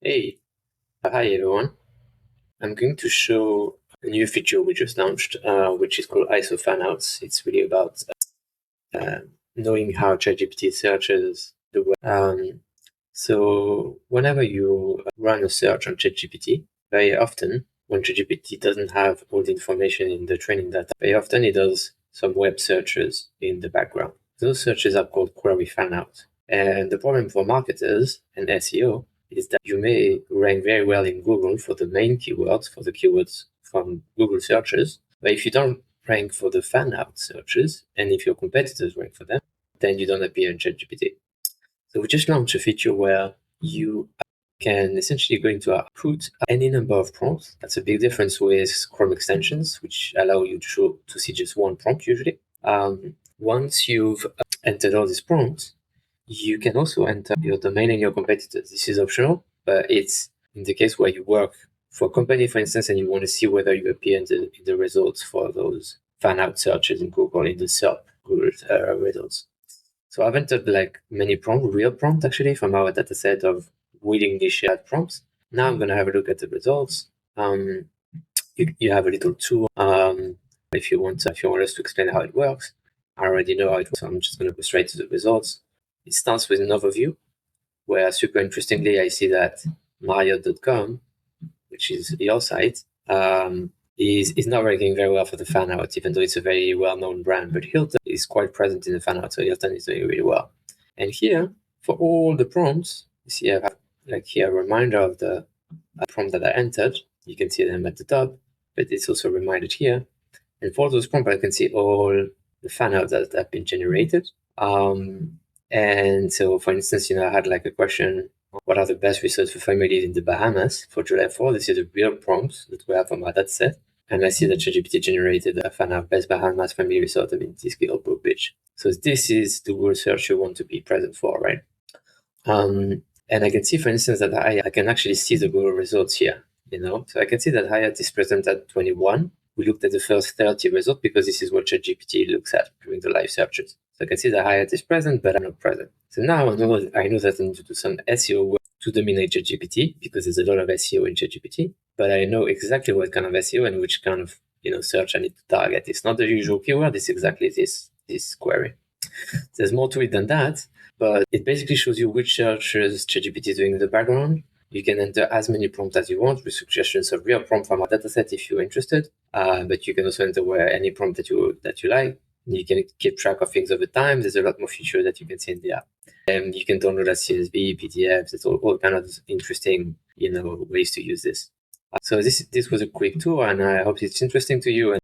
Hey, hi everyone. I'm going to show a new feature we just launched, which is called Aiso fanouts. It's really about uh, knowing how ChatGPT searches the web. So whenever you run a search on ChatGPT, very often when ChatGPT doesn't have all the information in the training data, very often it does some web searches in the background. Those searches are called query fanout. And the problem for marketers and SEO is that you may rank very well in Google for the main keywords, for the keywords from Google searches, but if you don't rank for the fan out searches, and if your competitors rank for them, then you don't appear in ChatGPT. So we just launched a feature where you can essentially go into output any number of prompts. That's a big difference with Chrome extensions, which allow you to see just one prompt usually. Once you've entered all these prompts, you can also enter your domain and your competitors. This is optional, but it's in the case where you work for a company, for instance, and you want to see whether you appear in the results for those fan out searches in Google, in the SERP Google results. So I've entered like many prompts, real prompts actually, from our data set of willingly shared prompts. Now I'm going to have a look at the results. You have a little tool if you want us to explain how it works. I already know how it works, so I'm just going to go straight to the results. It starts with an overview where, super interestingly, I see that Marriott.com, which is your site, is not ranking very well for the fan out, even though it's a very well-known brand. But Hilton is quite present in the fan out, so Hilton is doing really well. And here, for all the prompts, you see I have like here a reminder of the prompt that I entered. You can see them at the top, but it's also reminded here. And for those prompts, I can see all the fan outs that have been generated. And so, for instance, I had like a question: what are the best resorts for families in the Bahamas for July 4? This is a real prompt that we have from our data set. And I see that ChatGPT generated a fan of best Bahamas family resort in Disney or Brook Beach. So this is the Google search you want to be present for, right? And I can see, for instance, that I can actually see the Google results here, So I can see that Hyatt is present at 21. We looked at the first 30 results because this is what ChatGPT looks at during the live searches. So I can see that Hyatt is present, but I'm not present. So now I know that I need to do some SEO work to dominate ChatGPT because there's a lot of SEO in ChatGPT, but I know exactly what kind of SEO and which kind of search I need to target. It's not the usual keyword, it's exactly this query. There's more to it than that, but it basically shows you which searches ChatGPT is doing in the background. You can enter as many prompts as you want with suggestions of real prompt from our dataset if you're interested. But you can also enter any prompt that you like. You can keep track of things over time. There's a lot more features that you can see in the app. And you can download as CSV, PDFs. It's all kind of interesting, ways to use this. So this was a quick tour, and I hope it's interesting to you.